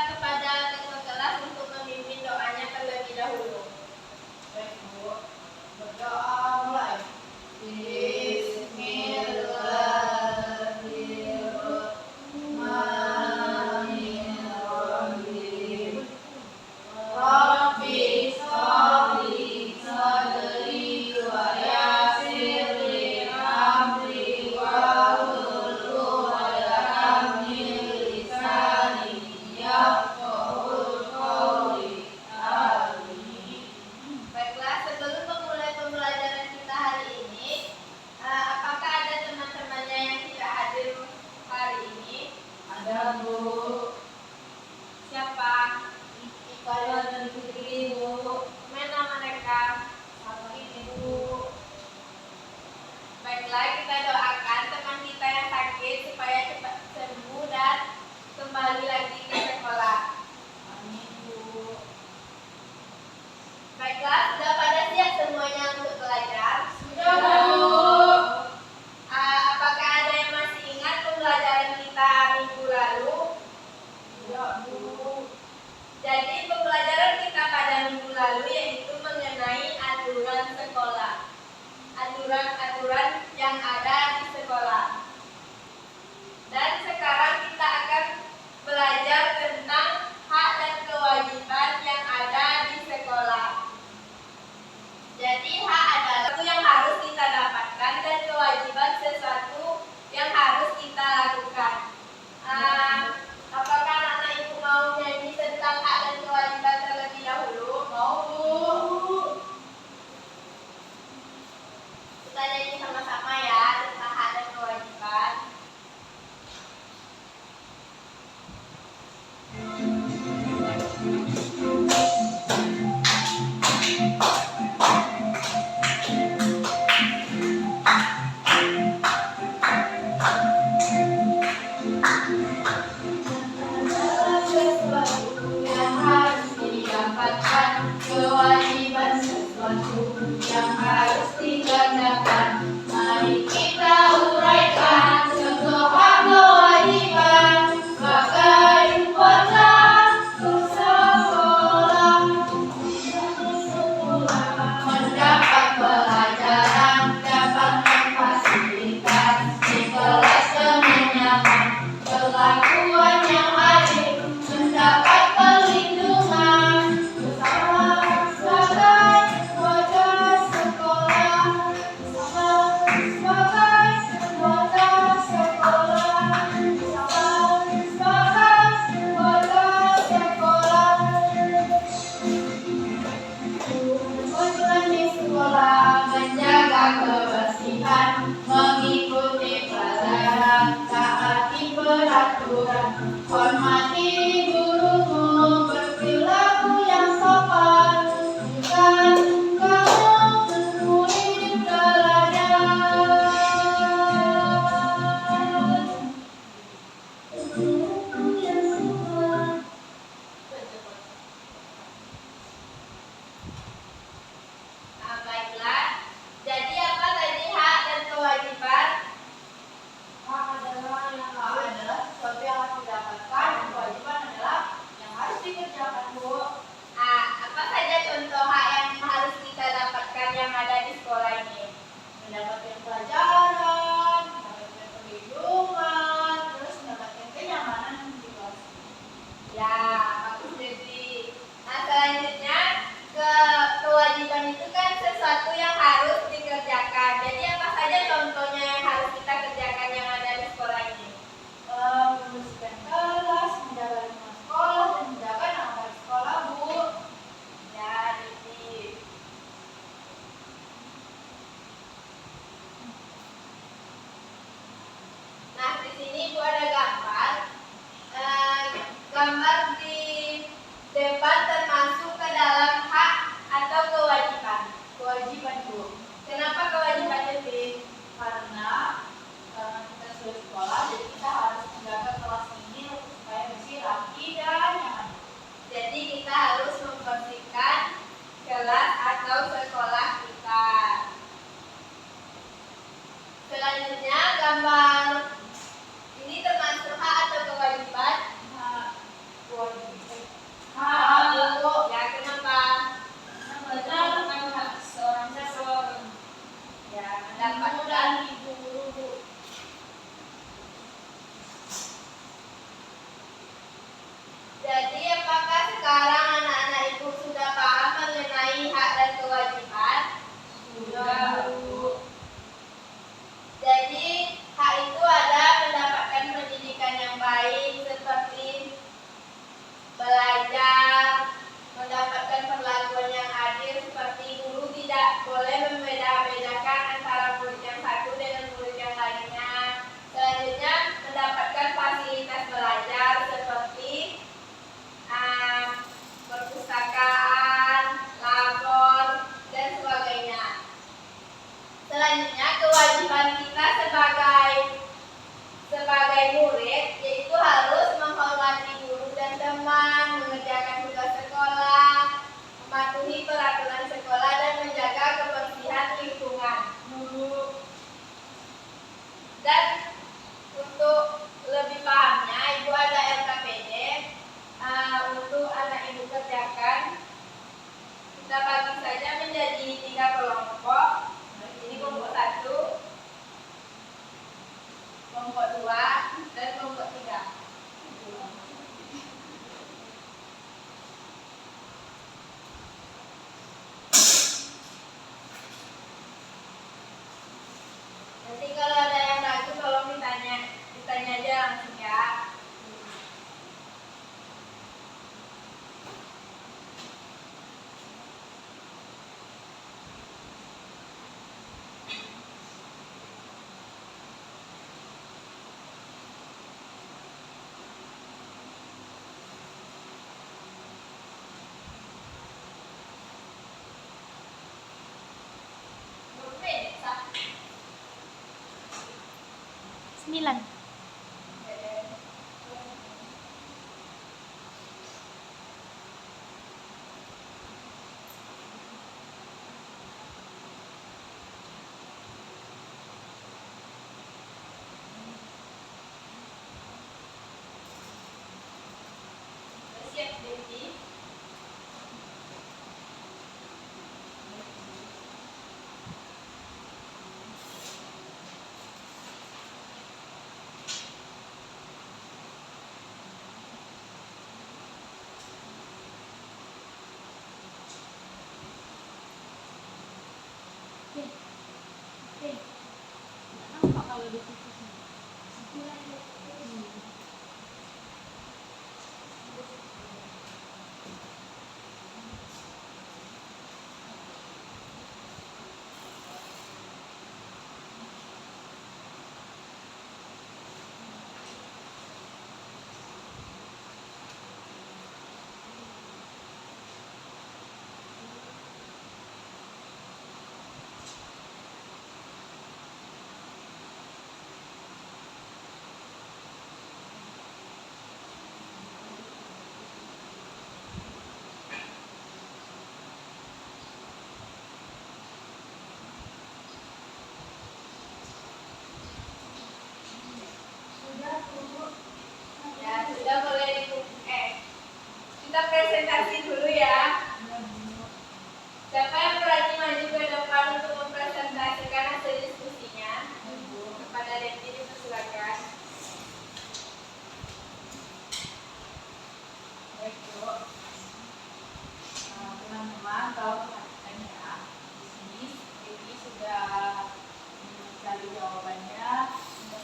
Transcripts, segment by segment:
kepada ketua kelas untuk memimpin doanya terlebih dahulu. Baik, Bu. Berdoa mulai. Bismillahirrahmanirrahim. Rabbi sholli sadri wa yassirli amri wahlul 'uqdatam min lisani yafqahul qawli. Amin. Baiklah, sebelum memulai pembelajaran kita hari ini, apakah ada teman-temannya yang tidak hadir hari ini? Ada, Bu. Siapa? Saya dan Putri, Bu. Mana mereka? Sakit, Bu. Baiklah, kita doakan teman kita yang sakit supaya cepat sembuh dan kembali lagi ke sekolah. Amin, Bu. Baiklah, sudah pada siap semuanya untuk belajar? Sudah, Bu. Apakah ada yang masih ingat pembelajaran kita minggu lalu? Sudah, Bu. Jadi pembelajaran kita pada minggu lalu yaitu mengenai aturan sekolah. Aturan-aturan yang ada di sekolah. Dan sekarang kita akan belajar tentang hak dan kewajiban yang ada di sekolah. Jadi hak adalah sesuatu yang harus kita dapatkan dan kewajiban sesuatu yang harus kita lakukan. Apakah anak-anak ibu mau nyanyi tentang hak dan kewajiban terlebih dahulu? Mau, Bu. Kita nyanyi sama-sama ya tentang hak dan kewajiban. Sesuatu yang harus didapatkan, kewajiban sesuatu yang harus dikerjakan. Mari kita uraikan semua kewajiban sebagai warga sekolah. Mendapat pelajaran, dapatkan fasilitas di kelas dengan nyaman. Perlakuan yang adil, mendapat perlindungan bersama sebagai warga sekolah. Bersama sebagai warga sekolah. Bersama sebagai warga sekolah. Tujuan di sekolah menjaga kebersihan, mengikuti pelajaran, taati peraturan, hormati gurumu, berperilaku yang sopan, bukan kamu murid teladan. Baiklah. Jadi apa tadi hak dan kewajiban? Hak adalah sesuatu yang harus didapatkan, kewajiban adalah yang harus dikerjakan, Bu. Apa saja contoh hak yang harus kita dapatkan yang ada di sekolah ini? Mendapatkan pelajaran, mendapatkan perlindungan, terus mendapatkan kenyamanan di kelas. Ya, bagus Devi. Nah, selanjutnya kewajiban itu kan sesuatu yang harus dikerjakan. Jadi apa saja contohnya yang harus kita kerjakan yang ada di sekolah ini? Membersihkan kelas, menjaga lingkungan sekolah, dan menjaga nama baik sekolah, Bu. Ya, Devi. Nah, di sini Bu ada gambar. Gambar di depan termasuk ke dalam hak atau kewajiban. Kewajiban, Bu. Kenapa kewajiban Devi? Karena kita sudah sekolah, jadi kita harus menjaga kelas ini supaya bersih, rapi, dan nyaman. Jadi kita harus membersihkan kelas atau sekolah kita. Selanjutnya gambar ini termasuk hak atau kewajiban? Nah, kewajiban belajar, mendapatkan perlakuan yang adil seperti guru tidak boleh membeda-bedakan antara murid yang satu dengan murid yang lainnya. Selanjutnya, mendapatkan fasilitas belajar seperti perpustakaan, labor, dan sebagainya. Selanjutnya, kewajiban kita sebagai murid yaitu harus menghormati guru dan teman, mengerjakan tugas sekolah, mematuhi peraturan sekolah, dan menjaga kebersihan lingkungan. Dan untuk lebih pahamnya, Ibu ada LKPD untuk anak Ibu kerjakan. Kita bagi saja menjadi 3 kelompok. Ini kelompok 1, kelompok 2, dan kelompok 3. Nanti kalau ada yang ragu tolong ditanya aja langsung ya. Sembilan. Siap, Devi? Nampak kalau di situ. Ya, sudah boleh kita presentasi dulu ya. Siapa yang berani maju ke depan untuk mempresentasikan hasil diskusinya? Kepada Devi dipersilakan. Baik, Bu. Teman-teman, kalau perhatikan ya, di sini Devi sudah mencari jawabannya.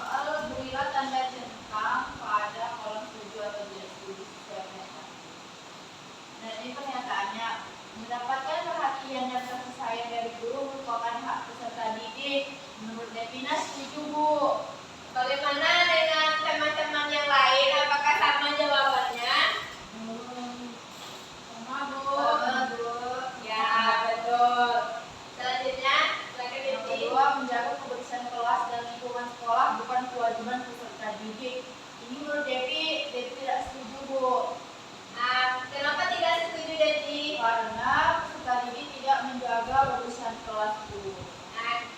Soal berilah tanda centang pada kolom setuju atau tidak setuju sesuai pernyataan. Nah, ini pernyataannya, mendapatkan perhatian dan kasih sayang dari guru merupakan hak peserta didik. Menurut Devina setuju, Bu. Bagaimana dengan teman-teman yang lain? Apakah sama jawabannya? Sama, Bu. Ya, betul. Selanjutnya, silakan Yang Devi. kedua, menjaga kebersihan kelas dan lingkungan sekolah bukan kewajiban peserta didik. Ini menurut Devi tidak setuju, Bu. Kenapa tidak setuju, Devi? Karena peserta didik tidak menjaga kebersihan kelas, Bu.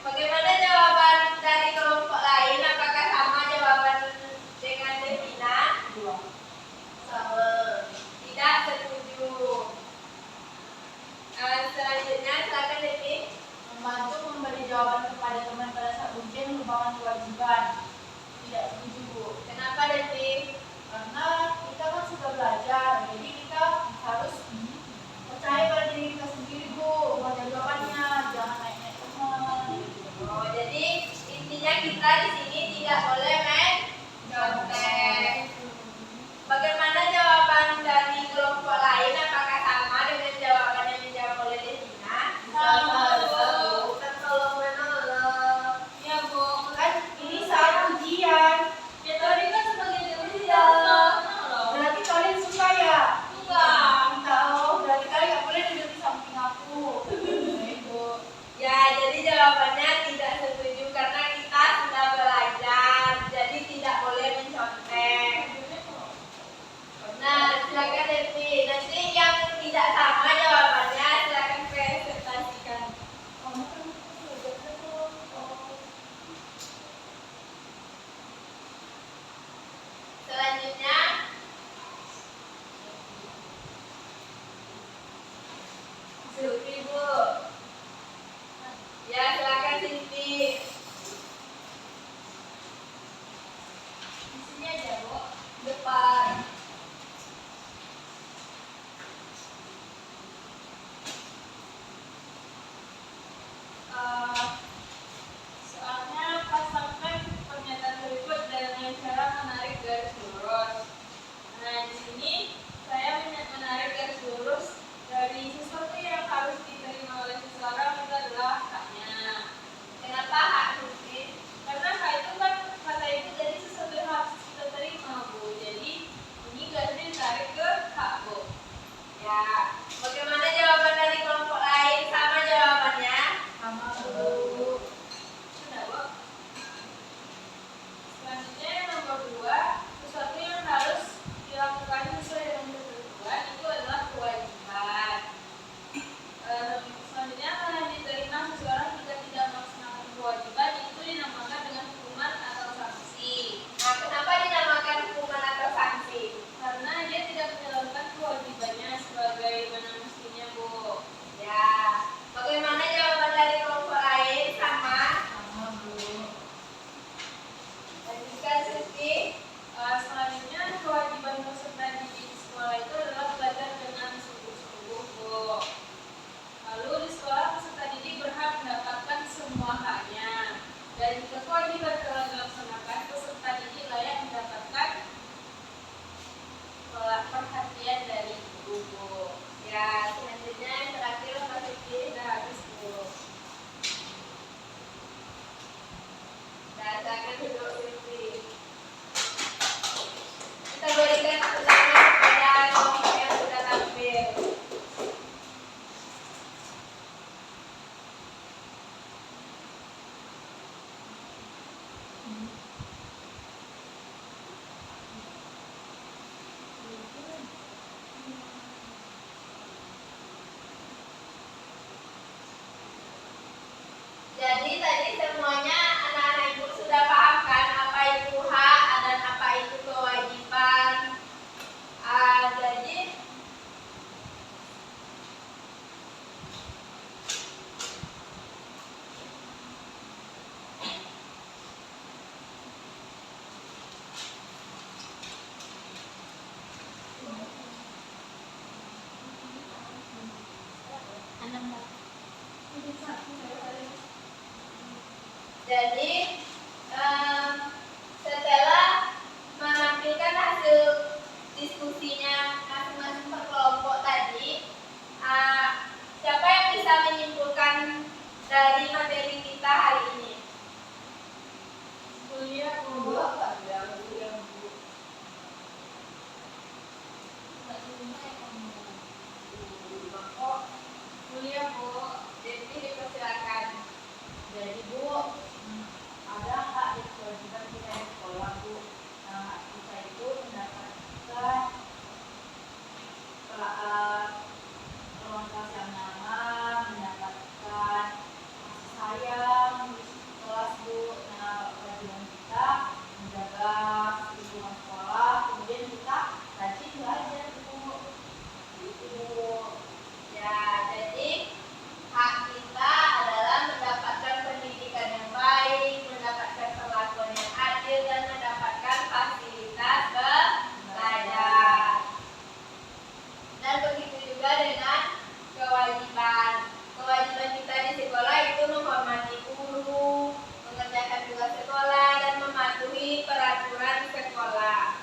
Bagaimana jawaban dari kelompok lain? Apakah sama jawabannya? Jadi setelah menampilkan hasil diskusinya masing-masing per kelompok tadi, siapa yang bisa menyimpulkan dari materi kita hari ini? Kuliah Bu. Kuliah Bu, jadi dipersilakan. Jadi Bu, ada nggak di kewajiban kita di sekolah Bu? Nah, kita itu mendapatkan ruang kelas yang nyaman, mendapatkan kasih sayang di kelas Bu. Nah, kewajiban kita menjaga lingkungan sekolah, kemudian kita rajin belajar Bu. Itu Bu. Ya, jadi hak kita adalah mendapatkan pendidikan yang baik, mendapatkan perlakuan yang adil, dan mendapatkan fasilitas belajar. Dan begitu juga dengan kewajiban. Kewajiban kita di sekolah itu menghormati guru, mengerjakan tugas sekolah, dan mematuhi peraturan sekolah.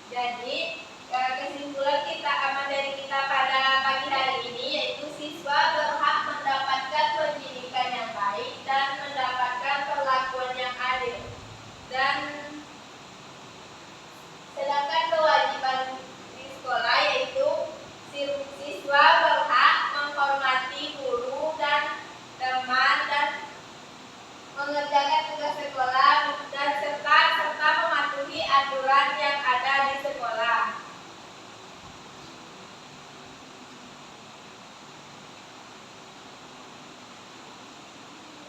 Jadi kesimpulan dari kita pada pagi hari ini yaitu siswa berhak mendapatkan pendidikan yang baik dan mendapatkan perlakuan yang adil. Dan sedangkan kewajiban di sekolah yaitu siswa berhak menghormati guru dan teman dan mengerjakan tugas sekolah dan serta mematuhi aturan yang ada di sekolah.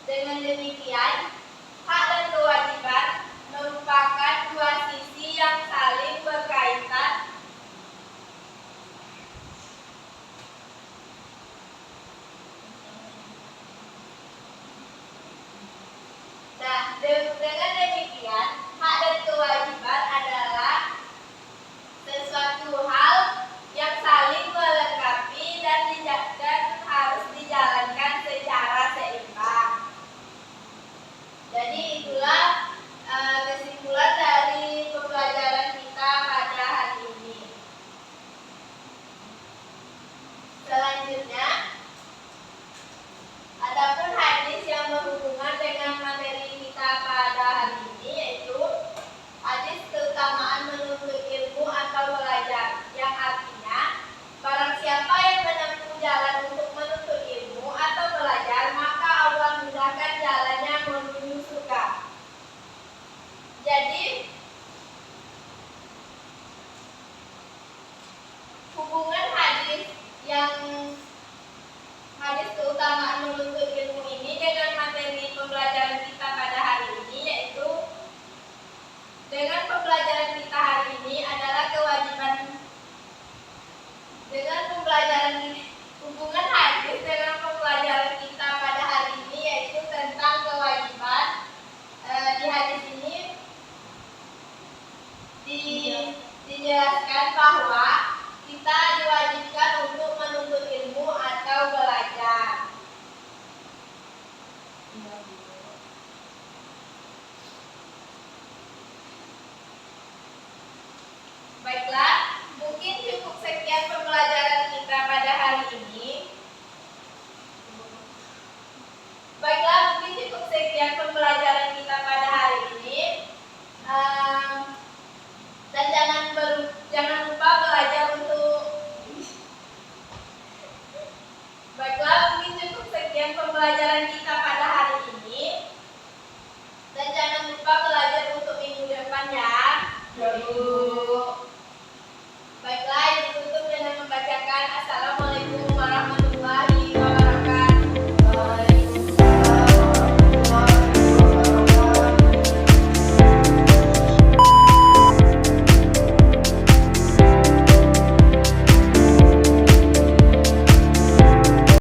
Dengan demikian, hak dan kewajiban merupakan dua sisi yang saling berkaitan. Nah, dengan demikian, hak dan kewajiban adalah sesuatu hal yang saling melengkapi dan harus dijalankan secara seimbang. Jadi itulah kesimpulan dari pembelajaran kita pada hari ini. Selanjutnya, adapun hadis yang berhubungan dengan materi kita pada hari ini yaitu hadis keutamaan menuntut ilmu atau belajar, yang artinya barang siapa yang menempuh jalan untuk menuntut ilmu atau belajar, maka Allah mudahkan jalannya menuju surga. Jadi hubungan hadis keutamaan menuntut ilmu ini dengan materi pembelajaran kita pada hari ini yaitu dengan pembelajaran kita hari ini adalah kewajiban dengan pembelajaran hubungan hadis dengan pembelajaran kita pada hari ini yaitu tentang kewajiban. Di hadis ini dijelaskan bahwa kita diwajibkan untuk menuntut ilmu atau belajar. Baiklah, mungkin cukup sekian pembelajaran kita pada hari ini. Dan jangan lupa belajar untuk. Baiklah, mungkin cukup sekian pembelajaran kita pada hari ini. Dan jangan lupa belajar untuk minggu depan ya.